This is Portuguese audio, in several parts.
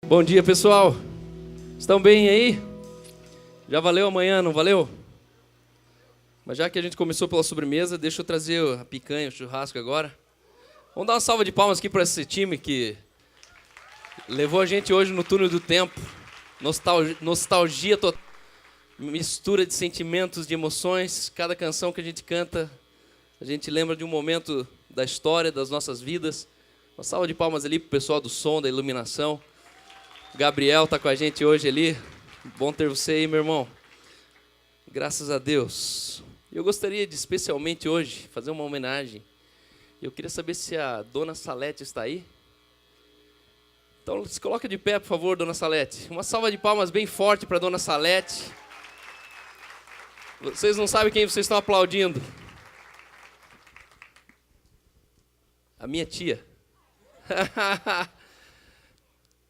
Bom dia, pessoal. Estão bem aí? Já valeu amanhã, não valeu? Mas já que a gente começou pela sobremesa, deixa eu trazer a picanha, o churrasco agora. Vamos dar uma salva de palmas aqui para esse time que levou a gente hoje no túnel do tempo. Nostalgia total. Mistura de sentimentos, de emoções. Cada canção que a gente canta, a gente lembra de um momento da história, das nossas vidas. Uma salva de palmas ali pro pessoal do som, da iluminação. O Gabriel está com a gente hoje ali. Bom ter você aí, meu irmão. Graças a Deus. Eu gostaria de, especialmente hoje, fazer uma homenagem. Eu queria saber se a Dona Salete está aí. Então, se coloca de pé, por favor, Dona Salete. Uma salva de palmas bem forte para a Dona Salete. Vocês não sabem quem vocês estão aplaudindo. A minha tia.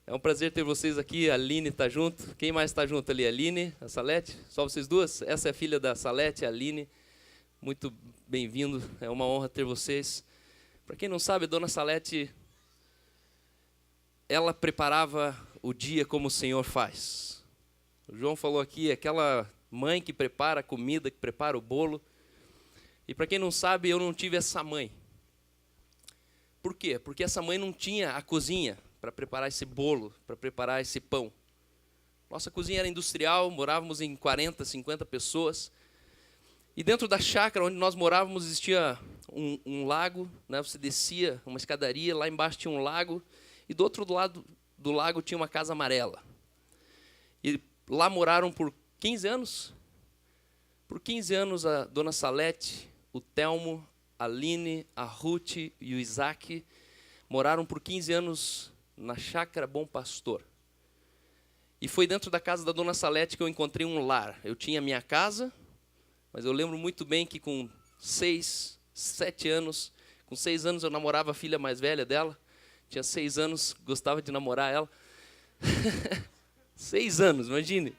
É um prazer ter vocês aqui. A Aline está junto. Quem mais está junto ali? A Aline, a Salete? Só vocês duas? Essa é a filha da Salete, a Aline. Muito bem-vindo. É uma honra ter vocês. Para quem não sabe, a Dona Salete, ela preparava o dia como o Senhor faz. O João falou aqui, aquela mãe que prepara a comida, que prepara o bolo. E para quem não sabe, eu não tive essa mãe. Por quê? Porque essa mãe não tinha a cozinha para preparar esse bolo, para preparar esse pão. Nossa cozinha era industrial, morávamos em 40, 50 pessoas. E dentro da chácara onde nós morávamos existia um lago, né? Você descia uma escadaria, lá embaixo tinha um lago, e do outro lado do lago tinha uma casa amarela. E lá moraram por 15 anos. Por 15 anos a Dona Salete, o Telmo, a Aline, a Ruth e o Isaac moraram por 15 anos na chácara Bom Pastor. E foi dentro da casa da Dona Salete que eu encontrei um lar. Eu tinha minha casa, mas eu lembro muito bem que com 6, 7 anos, com 6 anos eu namorava a filha mais velha dela. Tinha 6 anos, gostava de namorar ela. 6 anos, imagine.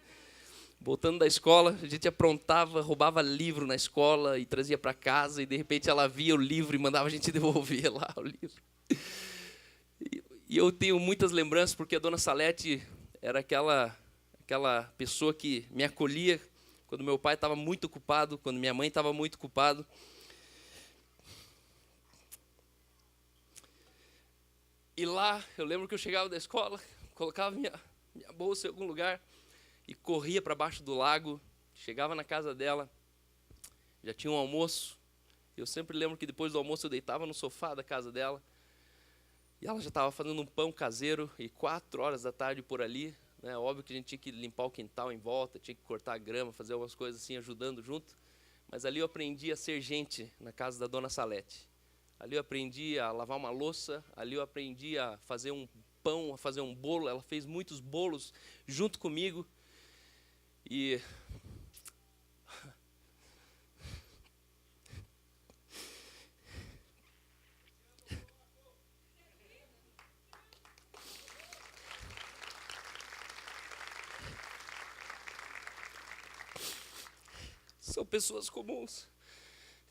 Voltando da escola, a gente aprontava, roubava livro na escola e trazia para casa, e de repente ela via o livro e mandava a gente devolver lá o livro. E eu tenho muitas lembranças, porque a Dona Salete era aquela pessoa que me acolhia quando meu pai estava muito ocupado, quando minha mãe estava muito ocupada. E lá, eu lembro que eu chegava da escola, colocava minha bolsa em algum lugar e corria para baixo do lago, chegava na casa dela, já tinha um almoço. Eu sempre lembro que depois do almoço eu deitava no sofá da casa dela, e ela já estava fazendo um pão caseiro, e 4 horas da tarde por ali, né, óbvio que a gente tinha que limpar o quintal em volta, tinha que cortar a grama, fazer algumas coisas assim, ajudando junto. Mas ali eu aprendi a ser gente na casa da Dona Salete. Ali eu aprendi a lavar uma louça, ali eu aprendi a fazer um pão, a fazer um bolo. Ela fez muitos bolos junto comigo. E são pessoas comuns,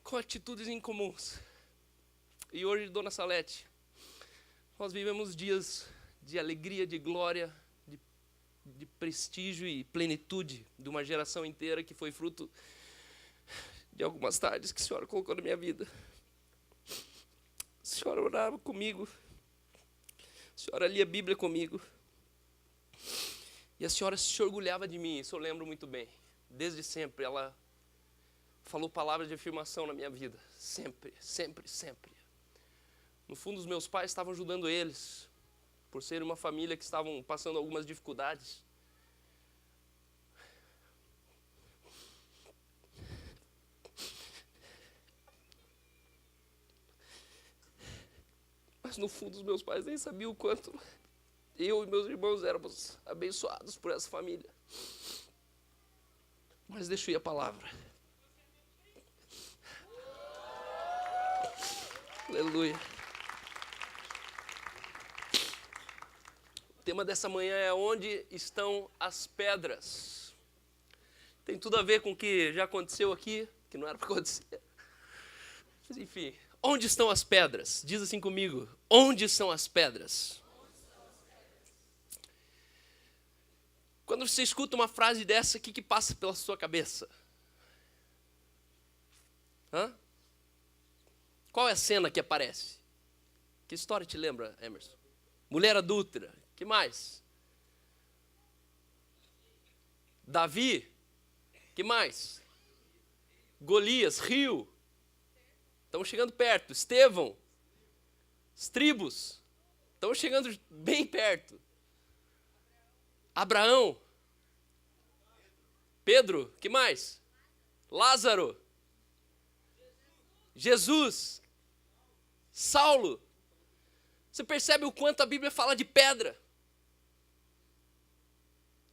com atitudes incomuns. E hoje, Dona Salete, nós vivemos dias de alegria, de glória, de prestígio e plenitude de uma geração inteira que foi fruto de algumas tardes que a senhora colocou na minha vida. A senhora orava comigo, a senhora lia a Bíblia comigo, e a senhora se orgulhava de mim, isso eu lembro muito bem. Desde sempre ela falou palavras de afirmação na minha vida, sempre, sempre, sempre. No fundo, os meus pais estavam ajudando eles, por ser uma família que estavam passando algumas dificuldades. Mas no fundo, os meus pais nem sabiam o quanto eu e meus irmãos éramos abençoados por essa família. Mas deixa eu ir a palavra. Aleluia. O tema dessa manhã é onde estão as pedras. Tem tudo a ver com o que já aconteceu aqui, que não era para acontecer. Mas enfim, onde estão as pedras? Diz assim comigo, onde estão as pedras? Quando você escuta uma frase dessa, o que passa pela sua cabeça? Hã? Qual é a cena que aparece? Que história te lembra, Emerson? Mulher adúltera. Que mais? Davi. Que mais? Golias, rio. Estamos chegando perto. Estevão. As tribos. Estamos chegando bem perto. Abraão. Pedro. Que mais? Lázaro. Jesus. Saulo. Você percebe o quanto a Bíblia fala de pedra?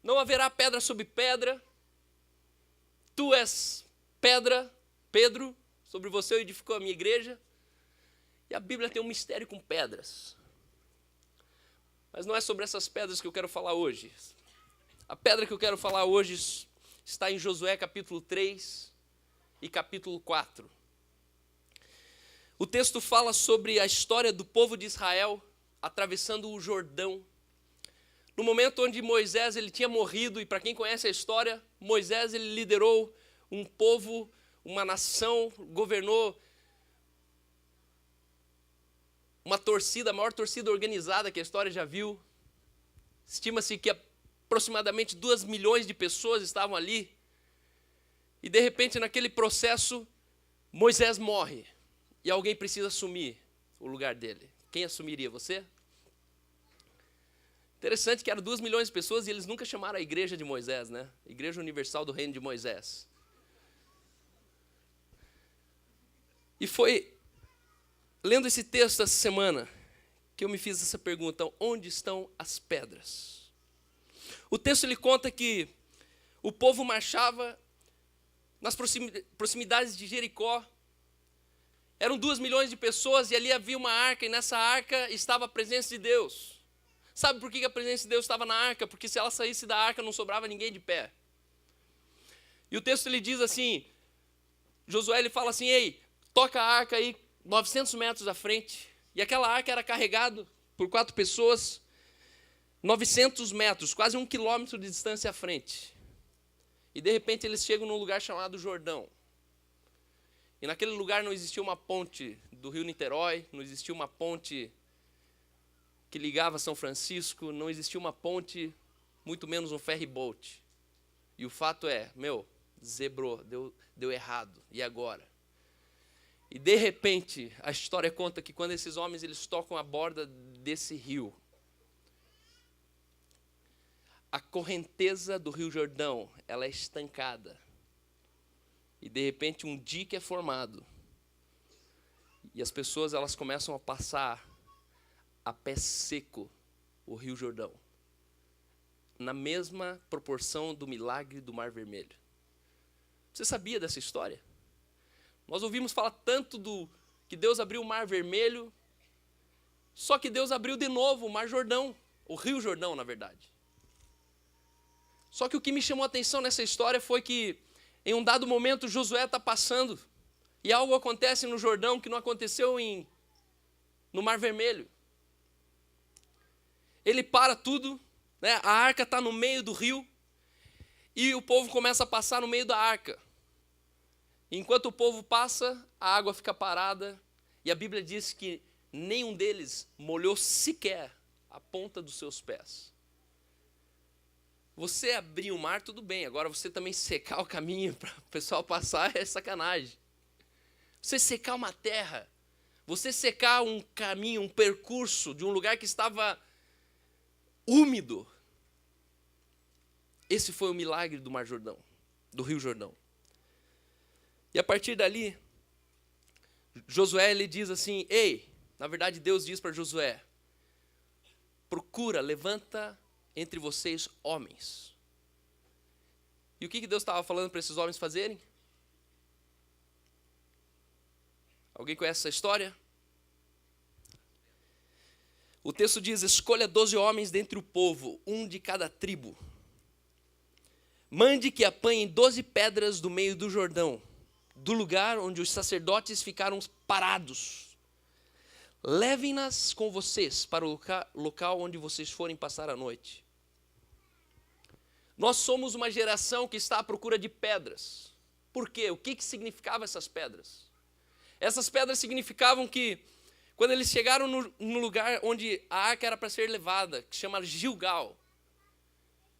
Não haverá pedra sobre pedra. Tu és pedra, Pedro, sobre você edificou a minha igreja. E a Bíblia tem um mistério com pedras. Mas não é sobre essas pedras que eu quero falar hoje. A pedra que eu quero falar hoje está em Josué capítulo 3 e capítulo 4. O texto fala sobre a história do povo de Israel atravessando o Jordão. No momento onde Moisés ele tinha morrido, e para quem conhece a história, Moisés ele liderou um povo, uma nação, governou uma torcida, a maior torcida organizada que a história já viu. Estima-se que aproximadamente 2 milhões de pessoas estavam ali. E de repente, naquele processo, Moisés morre. E alguém precisa assumir o lugar dele. Quem assumiria? Você? Interessante que eram 2 milhões de pessoas e eles nunca chamaram a igreja de Moisés, né? Igreja Universal do Reino de Moisés. E foi lendo esse texto essa semana que eu me fiz essa pergunta: onde estão as pedras? O texto ele conta que o povo marchava nas proximidades de Jericó. Eram 2 milhões de pessoas e ali havia uma arca, e nessa arca estava a presença de Deus. Sabe por que a presença de Deus estava na arca? Porque se ela saísse da arca não sobrava ninguém de pé. E o texto ele diz assim, Josué ele fala assim: ei, toca a arca aí 900 metros à frente. E aquela arca era carregada por 4 pessoas, 900 metros, quase 1 quilômetro de distância à frente. E de repente eles chegam num lugar chamado Jordão. E naquele lugar não existia uma ponte do rio Niterói, não existia uma ponte que ligava São Francisco, não existia uma ponte, muito menos um ferry boat. E o fato é, zebrou, deu errado. E agora? E de repente, a história conta que quando esses homens eles tocam a borda desse rio, a correnteza do Rio Jordão, ela é estancada. E de repente um dique é formado. E as pessoas elas começam a passar a pé seco o Rio Jordão. Na mesma proporção do milagre do Mar Vermelho. Você sabia dessa história? Nós ouvimos falar tanto que Deus abriu o Mar Vermelho, só que Deus abriu de novo o Mar Jordão, o Rio Jordão, na verdade. Só que o que me chamou a atenção nessa história foi que, em um dado momento, Josué está passando, e algo acontece no Jordão que não aconteceu no Mar Vermelho. Ele para tudo, né? A arca está no meio do rio, e o povo começa a passar no meio da arca. Enquanto o povo passa, a água fica parada, e a Bíblia diz que nenhum deles molhou sequer a ponta dos seus pés. Você abrir o mar, tudo bem, agora você também secar o caminho para o pessoal passar é sacanagem. Você secar uma terra, você secar um caminho, um percurso de um lugar que estava úmido. Esse foi o milagre do Mar Jordão, do Rio Jordão. E a partir dali, Josué ele diz assim, na verdade Deus diz para Josué, procura, levanta entre vocês homens. E o que Deus estava falando para esses homens fazerem? Alguém conhece essa história? O texto diz, escolha 12 homens dentre o povo, um de cada tribo. Mande que apanhem 12 pedras do meio do Jordão, do lugar onde os sacerdotes ficaram parados. Levem-nas com vocês para o local onde vocês forem passar a noite. Nós somos uma geração que está à procura de pedras. Por quê? O que significavam essas pedras? Essas pedras significavam que, quando eles chegaram no lugar onde a arca era para ser levada, que se chama Gilgal,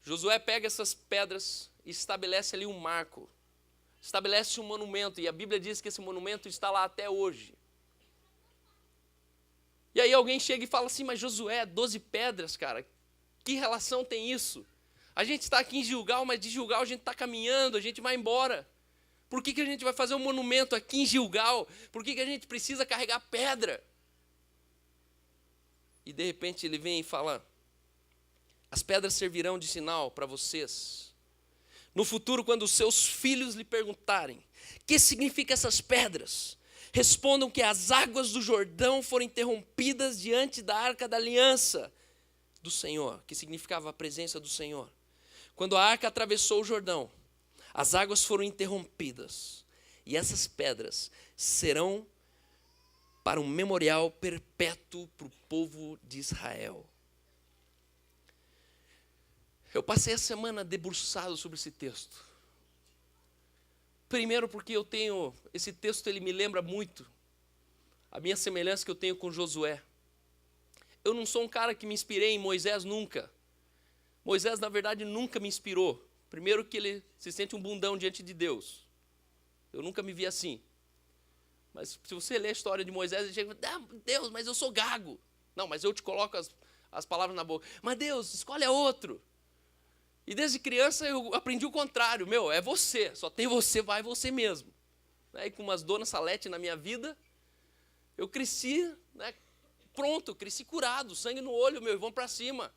Josué pega essas pedras e estabelece ali um marco, estabelece um monumento, e a Bíblia diz que esse monumento está lá até hoje. E aí alguém chega e fala assim, mas Josué, 12 pedras, cara, que relação tem isso? A gente está aqui em Gilgal, mas de Gilgal a gente está caminhando, a gente vai embora. Por que a gente vai fazer um monumento aqui em Gilgal? Por que a gente precisa carregar pedra? E de repente ele vem e fala, as pedras servirão de sinal para vocês. No futuro, quando os seus filhos lhe perguntarem, o que significam essas pedras? Respondam que as águas do Jordão foram interrompidas diante da arca da aliança do Senhor, que significava a presença do Senhor. Quando a arca atravessou o Jordão, as águas foram interrompidas, e essas pedras serão para um memorial perpétuo para o povo de Israel. Eu passei a semana debruçado sobre esse texto. Primeiro porque esse texto ele me lembra muito a minha semelhança que eu tenho com Josué. Eu não sou um cara que me inspirei em Moisés nunca. Moisés, na verdade, nunca me inspirou. Primeiro que ele se sente um bundão diante de Deus. Eu nunca me vi assim. Mas se você ler a história de Moisés, ele chega e fala, Deus, mas eu sou gago. Não, mas eu te coloco as palavras na boca. Mas Deus, escolhe outro. E desde criança eu aprendi o contrário. É você, só tem você, vai você mesmo. E com umas donas salete na minha vida, eu cresci, pronto, cresci curado, sangue no olho, e vamos para cima.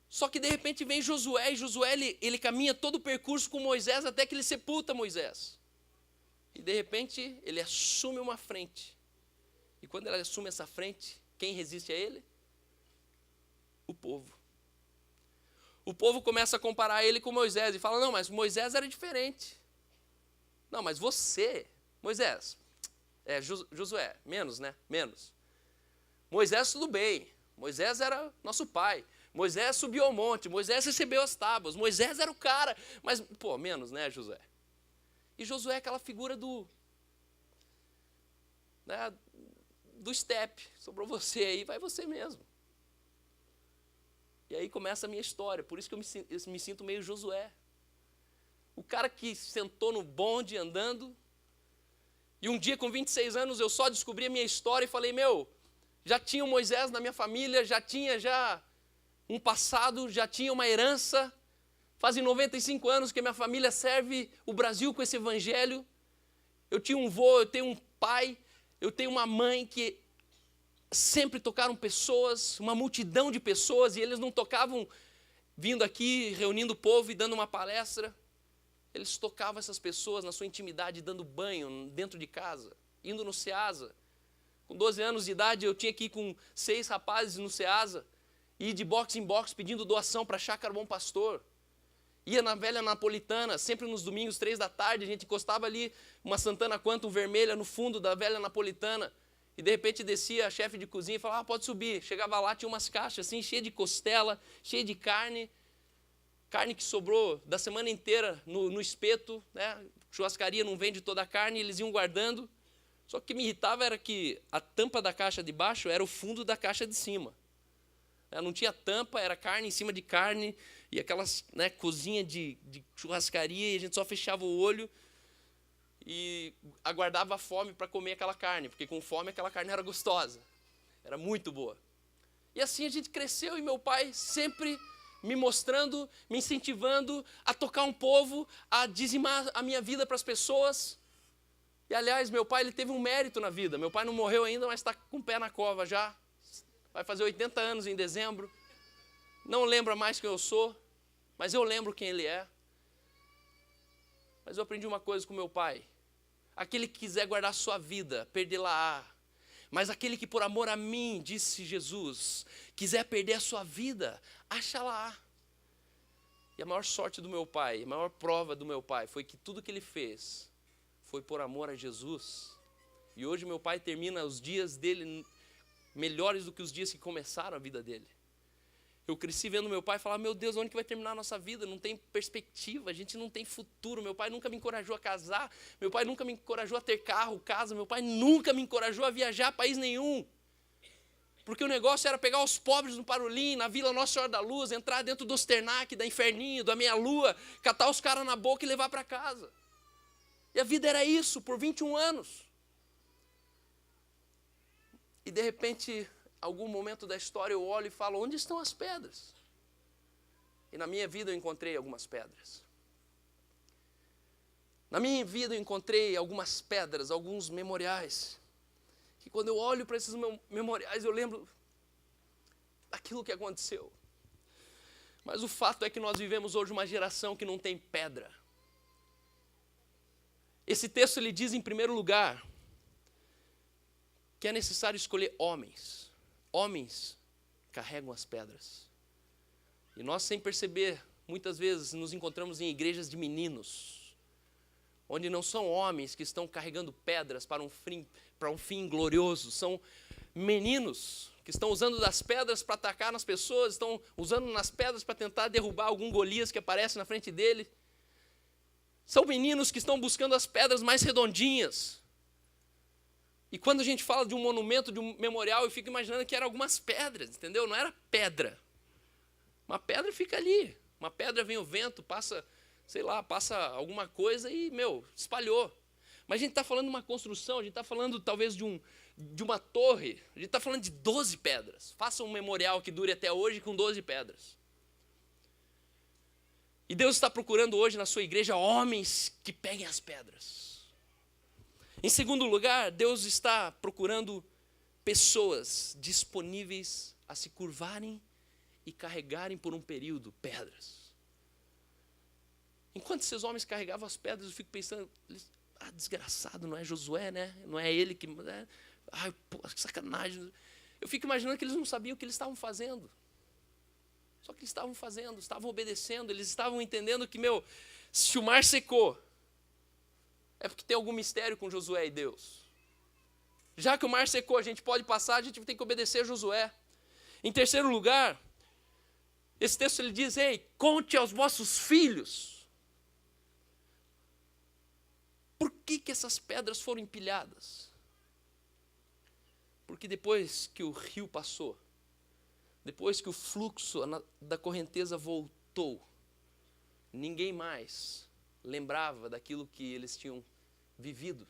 Só que de repente vem Josué, e Josué ele caminha todo o percurso com Moisés até que ele sepulta Moisés. E de repente ele assume uma frente. E quando ele assume essa frente, quem resiste a ele? O povo. O povo começa a comparar ele com Moisés e fala, não, mas Moisés era diferente. Não, mas você, Moisés, Josué, menos, né? Menos. Moisés tudo bem, Moisés era nosso pai. Moisés subiu ao monte, Moisés recebeu as tábuas, Moisés era o cara, mas, menos, né, Josué? E Josué é aquela figura do step, sobrou você aí, vai você mesmo. E aí começa a minha história, por isso que eu me sinto meio Josué. O cara que sentou no bonde andando, e um dia com 26 anos eu só descobri a minha história e falei, já tinha o Moisés na minha família, já tinha um passado, já tinha uma herança. Fazem 95 anos que a minha família serve o Brasil com esse evangelho. Eu tinha um vô, eu tenho um pai, eu tenho uma mãe que sempre tocaram pessoas, uma multidão de pessoas, e eles não tocavam vindo aqui, reunindo o povo e dando uma palestra. Eles tocavam essas pessoas na sua intimidade, dando banho dentro de casa, indo no Ceasa. Com 12 anos de idade, eu tinha que ir com 6 rapazes no Ceasa, e ir de box em box pedindo doação para a Chácara Bom Pastor. Ia na Velha Napolitana, sempre nos domingos, 3 da tarde, a gente encostava ali uma Santana Quantum vermelha no fundo da Velha Napolitana, e de repente descia a chefe de cozinha e falava, pode subir. Chegava lá, tinha umas caixas assim, cheias de costela, cheias de carne que sobrou da semana inteira no espeto, churrascaria não vende toda a carne, eles iam guardando. Só que o que me irritava era que a tampa da caixa de baixo era o fundo da caixa de cima. Não tinha tampa, era carne em cima de carne, e aquelas cozinha de churrascaria, e a gente só fechava o olho e aguardava a fome para comer aquela carne, porque com fome aquela carne era gostosa, era muito boa. E assim a gente cresceu, e meu pai sempre me mostrando, me incentivando a tocar um povo, a dizimar a minha vida para as pessoas. E aliás, meu pai ele teve um mérito na vida, meu pai não morreu ainda, mas está com o pé na cova já. Vai fazer 80 anos em dezembro. Não lembra mais quem eu sou, mas eu lembro quem ele é. Mas eu aprendi uma coisa com meu pai. Aquele que quiser guardar sua vida, perdê-la-á. Mas aquele que por amor a mim, disse Jesus, quiser perder a sua vida, acha-la-á. E a maior sorte do meu pai, a maior prova do meu pai, foi que tudo que ele fez foi por amor a Jesus. E hoje meu pai termina os dias dele melhores do que os dias que começaram a vida dele. Eu cresci vendo meu pai falar, meu Deus, onde que vai terminar a nossa vida? Não tem perspectiva, a gente não tem futuro. Meu pai nunca me encorajou a casar, meu pai nunca me encorajou a ter carro, casa, meu pai nunca me encorajou a viajar a país nenhum. Porque o negócio era pegar os pobres no Parolim, na Vila Nossa Senhora da Luz, entrar dentro do Osternac, da Inferninho, da Meia-Lua, catar os caras na boca e levar para casa. E a vida era isso, por 21 anos. E de repente, algum momento da história eu olho e falo, onde estão as pedras? E na minha vida eu encontrei algumas pedras. Na minha vida eu encontrei algumas pedras, alguns memoriais. Que quando eu olho para esses memoriais eu lembro daquilo que aconteceu. Mas o fato é que nós vivemos hoje uma geração que não tem pedra. Esse texto ele diz em primeiro lugar que é necessário escolher homens. Homens carregam as pedras. E nós, sem perceber, muitas vezes nos encontramos em igrejas de meninos, onde não são homens que estão carregando pedras para um fim glorioso. São meninos que estão usando das pedras para atacar nas pessoas, estão usando nas pedras para tentar derrubar algum Golias que aparece na frente dele. São meninos que estão buscando as pedras mais redondinhas. E quando a gente fala de um monumento, de um memorial, eu fico imaginando que eram algumas pedras, entendeu? Não era pedra. Uma pedra fica ali. Uma pedra vem o vento, passa, sei lá, passa alguma coisa e, espalhou. Mas a gente está falando de uma construção, a gente está falando talvez de uma torre, a gente está falando de 12 pedras. Faça um memorial que dure até hoje com 12 pedras. E Deus está procurando hoje na sua igreja homens que peguem as pedras. Em segundo lugar, Deus está procurando pessoas disponíveis a se curvarem e carregarem por um período pedras. Enquanto esses homens carregavam as pedras, eu fico pensando, desgraçado, não é Josué, né? Não é ele que... Ai, pô, que sacanagem. Eu fico imaginando que eles não sabiam o que eles estavam fazendo. Só que eles estavam fazendo, estavam obedecendo, eles estavam entendendo que, se o mar secou, é porque tem algum mistério com Josué e Deus. Já que o mar secou, a gente pode passar, a gente tem que obedecer a Josué. Em terceiro lugar, esse texto ele diz, ei, conte aos vossos filhos. Por que essas pedras foram empilhadas? Porque depois que o rio passou, depois que o fluxo da correnteza voltou, ninguém mais lembrava daquilo que eles tinham vivido.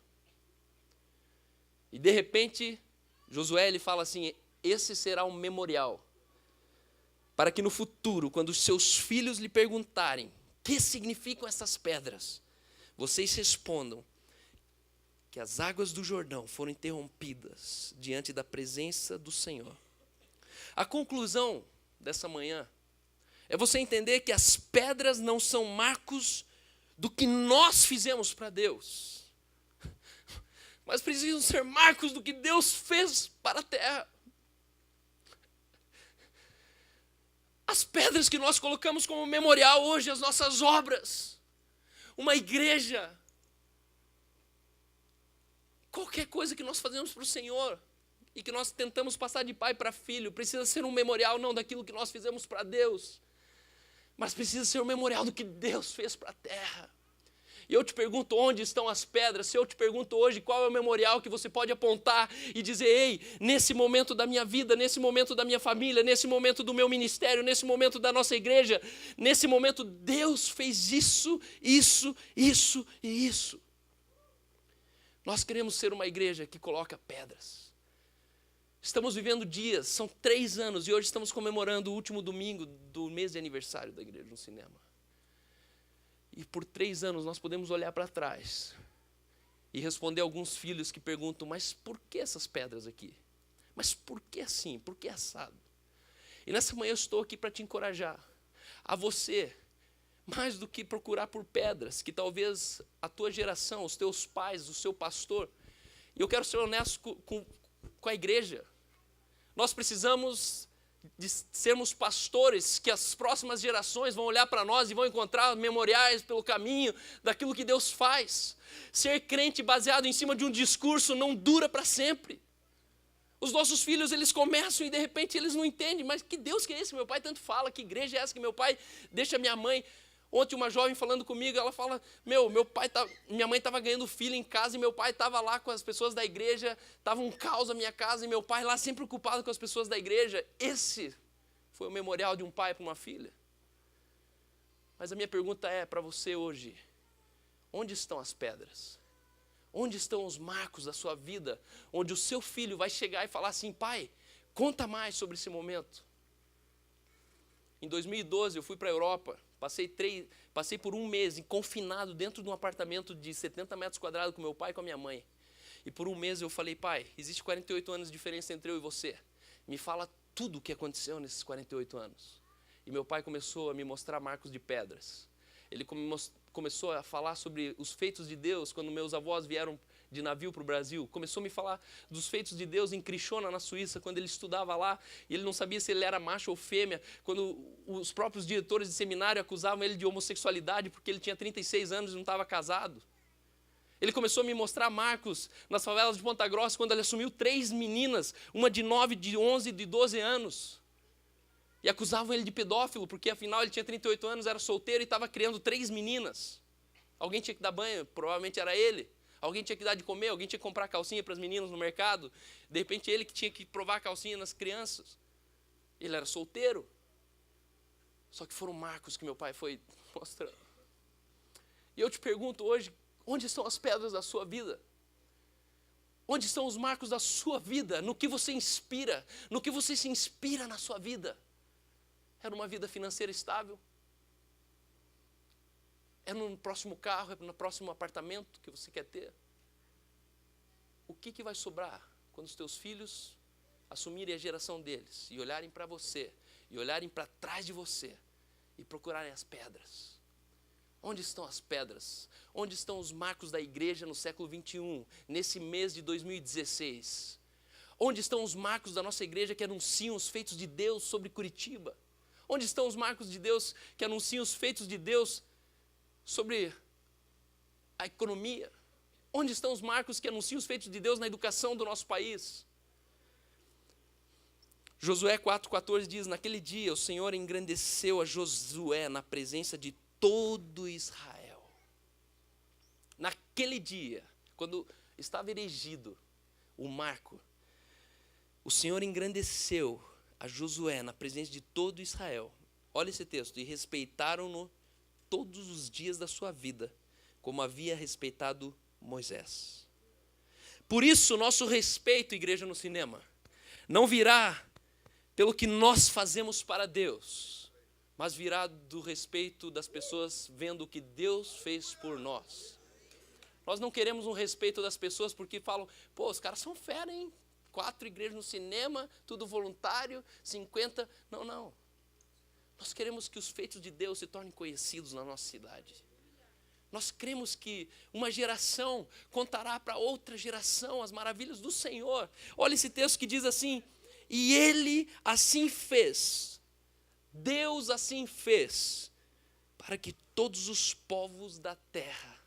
E de repente, Josué ele fala assim, esse será um memorial, para que no futuro, quando os seus filhos lhe perguntarem, o que significam essas pedras? Vocês respondam que as águas do Jordão foram interrompidas diante da presença do Senhor. A conclusão dessa manhã é você entender que as pedras não são marcos do que nós fizemos para Deus, mas precisam ser marcos do que Deus fez para a terra. As pedras que nós colocamos como memorial hoje, as nossas obras, uma igreja, qualquer coisa que nós fazemos para o Senhor e que nós tentamos passar de pai para filho, precisa ser um memorial não daquilo que nós fizemos para Deus, mas precisa ser um memorial do que Deus fez para a terra. E eu te pergunto, onde estão as pedras? Se eu te pergunto hoje, qual é o memorial que você pode apontar e dizer, ei, nesse momento da minha vida, nesse momento da minha família, nesse momento do meu ministério, nesse momento da nossa igreja, nesse momento Deus fez isso, isso, isso e isso. Nós queremos ser uma igreja que coloca pedras. Estamos vivendo dias, são 3 anos, e hoje estamos comemorando o último domingo do mês de aniversário da igreja no cinema. E por 3 anos nós podemos olhar para trás e responder alguns filhos que perguntam, mas por que essas pedras aqui? Mas por que assim? Por que assado? E nessa manhã eu estou aqui para te encorajar a você, mais do que procurar por pedras, que talvez a tua geração, os teus pais, o seu pastor, e eu quero ser honesto com a igreja, nós precisamos de sermos pastores, que as próximas gerações vão olhar para nós e vão encontrar memoriais pelo caminho daquilo que Deus faz. Ser crente baseado em cima de um discurso não dura para sempre. Os nossos filhos, eles começam e de repente eles não entendem, mas que Deus que é esse que meu pai tanto fala, que igreja é essa que meu pai deixa minha mãe. Ontem uma jovem falando comigo, ela fala, minha mãe estava ganhando filho em casa e meu pai estava lá com as pessoas da igreja, estava um caos na minha casa e meu pai lá sempre ocupado com as pessoas da igreja. Esse foi o memorial de um pai para uma filha. Mas a minha pergunta é para você hoje, onde estão as pedras? Onde estão os marcos da sua vida, onde o seu filho vai chegar e falar assim, pai, conta mais sobre esse momento. Em 2012 eu fui para a Europa, passei por um mês confinado dentro de um apartamento de 70 metros quadrados com meu pai e com a minha mãe. E por um mês eu falei, pai, existe 48 anos de diferença entre eu e você. Me fala tudo o que aconteceu nesses 48 anos. E meu pai começou a me mostrar marcos de pedras. Ele começou a falar sobre os feitos de Deus quando meus avós vieram de navio para o Brasil. Começou a me falar dos feitos de Deus em Criciúma, na Suíça, quando ele estudava lá. E ele não sabia se ele era macho ou fêmea. Quando os próprios diretores de seminário acusavam ele de homossexualidade porque ele tinha 36 anos e não estava casado. Ele começou a me mostrar marcos nas favelas de Ponta Grossa, quando ele assumiu 3 meninas, uma de 9, de 11 e de 12 anos. E acusavam ele de pedófilo, porque afinal ele tinha 38 anos, era solteiro e estava criando 3 meninas. Alguém tinha que dar banho, provavelmente era ele. Alguém tinha que dar de comer, alguém tinha que comprar calcinha para as meninas no mercado. De repente ele que tinha que provar calcinha nas crianças. Ele era solteiro. Só que foram marcos que meu pai foi mostrando. E eu te pergunto hoje, onde estão as pedras da sua vida? Onde estão os marcos da sua vida? No que você inspira? No que você se inspira na sua vida? É numa vida financeira estável? É no próximo carro? É no próximo apartamento que você quer ter? O que vai sobrar quando os teus filhos assumirem a geração deles e olharem para você, e olharem para trás de você e procurarem as pedras? Onde estão as pedras? Onde estão os marcos da igreja no século 21, nesse mês de 2016? Onde estão os marcos da nossa igreja que anunciam os feitos de Deus sobre Curitiba? Onde estão os marcos de Deus que anunciam os feitos de Deus sobre a economia? Onde estão os marcos que anunciam os feitos de Deus na educação do nosso país? Josué 4,14 diz, naquele dia o Senhor engrandeceu a Josué na presença de todo Israel. Naquele dia, quando estava erigido o marco, o Senhor engrandeceu a Josué na presença de todo Israel. Olha esse texto. E respeitaram-no todos os dias da sua vida, como havia respeitado Moisés. Por isso, nosso respeito, Igreja no Cinema, não virá pelo que nós fazemos para Deus, mas virá do respeito das pessoas vendo o que Deus fez por nós. Nós não queremos um respeito das pessoas porque falam, pô, os caras são fera, hein? 4 igrejas no cinema, tudo voluntário, 50... Não. Nós queremos que os feitos de Deus se tornem conhecidos na nossa cidade. Nós cremos que uma geração contará para outra geração as maravilhas do Senhor. Olha esse texto que diz assim, e Ele assim fez, Deus assim fez, para que todos os povos da terra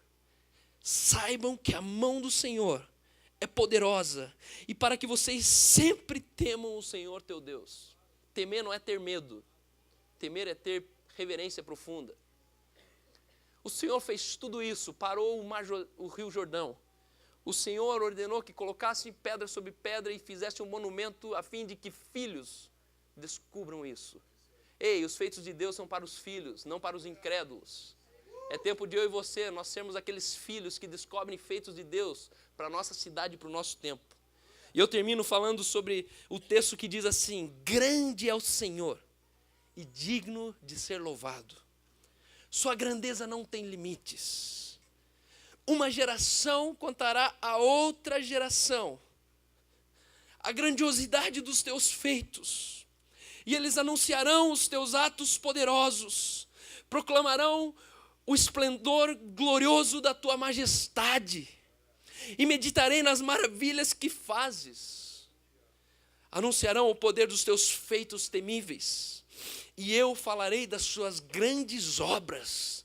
saibam que a mão do Senhor é poderosa, e para que vocês sempre temam o Senhor teu Deus. Temer não é ter medo, temer é ter reverência profunda. O Senhor fez tudo isso, parou o rio Jordão. O Senhor ordenou que colocasse pedra sobre pedra e fizesse um monumento a fim de que filhos descubram isso. Ei, os feitos de Deus são para os filhos, não para os incrédulos. É tempo de eu e você, nós sermos aqueles filhos que descobrem feitos de Deus para a nossa cidade e para o nosso tempo. E eu termino falando sobre o texto que diz assim, grande é o Senhor e digno de ser louvado. Sua grandeza não tem limites. Uma geração contará a outra geração a grandiosidade dos teus feitos. E eles anunciarão os teus atos poderosos, proclamarão o esplendor glorioso da tua majestade, e meditarei nas maravilhas que fazes. Anunciarão o poder dos teus feitos temíveis, e eu falarei das suas grandes obras.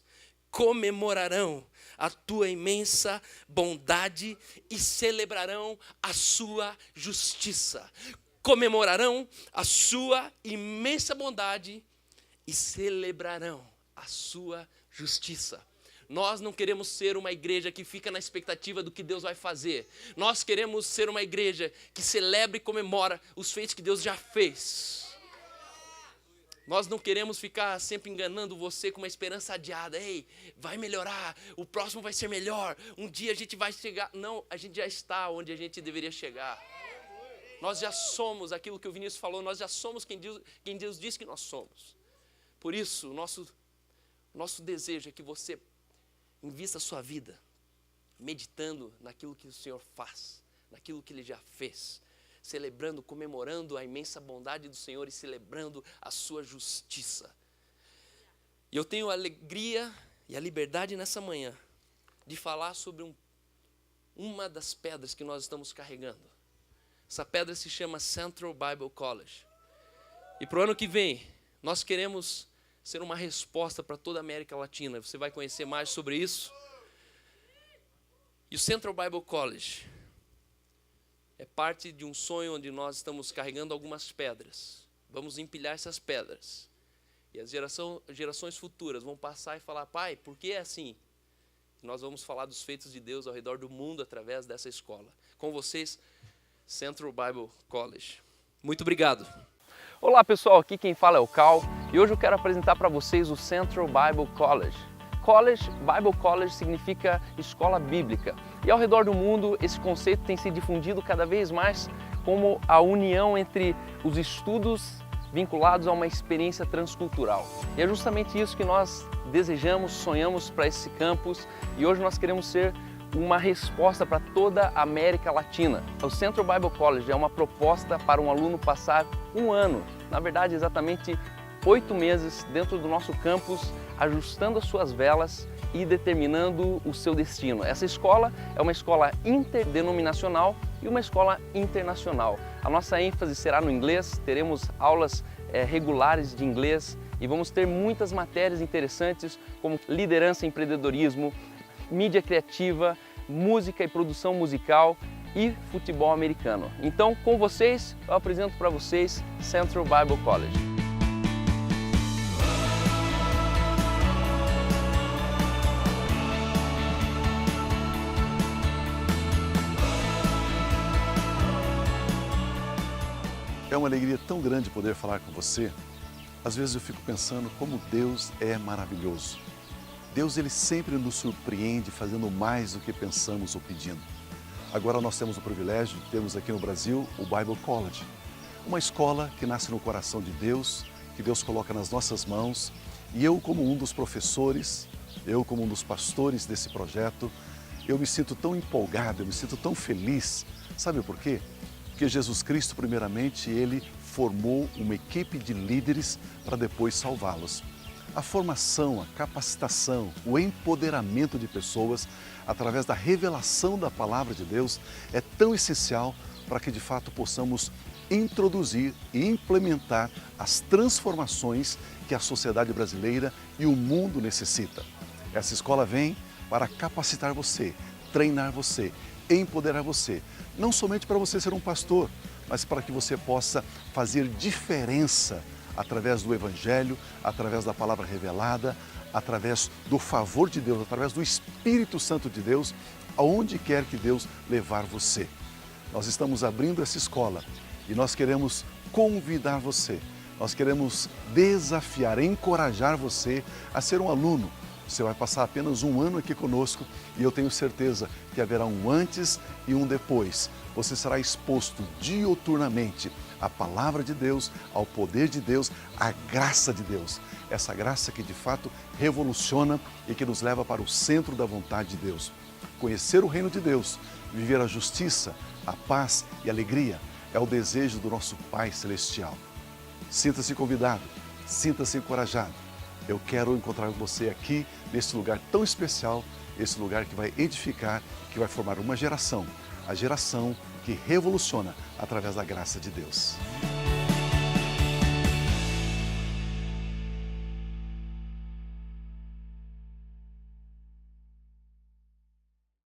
Comemorarão a tua imensa bondade e celebrarão a sua justiça. Comemorarão a sua imensa bondade e celebrarão a sua justiça. Nós não queremos ser uma igreja que fica na expectativa do que Deus vai fazer. Nós queremos ser uma igreja que celebra e comemora os feitos que Deus já fez. Nós não queremos ficar sempre enganando você com uma esperança adiada. Ei, vai melhorar, o próximo vai ser melhor, um dia a gente vai chegar. Não, a gente já está onde a gente deveria chegar. Nós já somos aquilo que o Vinícius falou, nós já somos quem Deus diz que nós somos. Por isso, o nosso desejo é que você invista a sua vida meditando naquilo que o Senhor faz, naquilo que Ele já fez, celebrando, comemorando a imensa bondade do Senhor e celebrando a sua justiça. E eu tenho a alegria e a liberdade nessa manhã de falar sobre uma das pedras que nós estamos carregando. Essa pedra se chama Central Bible College. E para o ano que vem, nós queremos ser uma resposta para toda a América Latina. Você vai conhecer mais sobre isso. E o Central Bible College é parte de um sonho onde nós estamos carregando algumas pedras. Vamos empilhar essas pedras. E as gerações futuras vão passar e falar: pai, por que é assim? E nós vamos falar dos feitos de Deus ao redor do mundo através dessa escola. Com vocês, Central Bible College. Muito obrigado. Olá pessoal, aqui quem fala é o Cal e hoje eu quero apresentar para vocês o Central Bible College. Bible College significa escola bíblica e ao redor do mundo esse conceito tem se difundido cada vez mais como a união entre os estudos vinculados a uma experiência transcultural. E é justamente isso que nós desejamos, sonhamos para esse campus e hoje nós queremos ser uma resposta para toda a América Latina. O Central Bible College é uma proposta para um aluno passar um ano, na verdade exatamente 8 meses dentro do nosso campus, ajustando as suas velas e determinando o seu destino. Essa escola é uma escola interdenominacional e uma escola internacional. A nossa ênfase será no inglês, teremos aulas regulares de inglês e vamos ter muitas matérias interessantes como liderança e empreendedorismo, mídia criativa, música e produção musical e futebol americano. Então, com vocês, eu apresento para vocês Central Bible College. É uma alegria tão grande poder falar com você. Às vezes eu fico pensando como Deus é maravilhoso. Deus, Ele sempre nos surpreende fazendo mais do que pensamos ou pedindo. Agora nós temos o privilégio de termos aqui no Brasil o Bible College, uma escola que nasce no coração de Deus, que Deus coloca nas nossas mãos, e eu como um dos professores, eu como um dos pastores desse projeto, eu me sinto tão empolgado, eu me sinto tão feliz. Sabe por quê? Porque Jesus Cristo, primeiramente, Ele formou uma equipe de líderes para depois salvá-los. A formação, a capacitação, o empoderamento de pessoas através da revelação da Palavra de Deus é tão essencial para que de fato possamos introduzir e implementar as transformações que a sociedade brasileira e o mundo necessita. Essa escola vem para capacitar você, treinar você, empoderar você, não somente para você ser um pastor, mas para que você possa fazer diferença através do Evangelho, através da palavra revelada, através do favor de Deus, através do Espírito Santo de Deus, aonde quer que Deus levar você. Nós estamos abrindo essa escola e nós queremos convidar você, nós queremos desafiar, encorajar você a ser um aluno. Você vai passar apenas um ano aqui conosco e eu tenho certeza que haverá um antes e um depois. Você será exposto diuturnamente à palavra de Deus, ao poder de Deus, à graça de Deus. Essa graça que de fato revoluciona e que nos leva para o centro da vontade de Deus. Conhecer o reino de Deus, viver a justiça, a paz e a alegria é o desejo do nosso Pai Celestial. Sinta-se convidado, sinta-se encorajado. Eu quero encontrar você aqui, nesse lugar tão especial, esse lugar que vai edificar, que vai formar uma geração, a geração que revoluciona através da graça de Deus.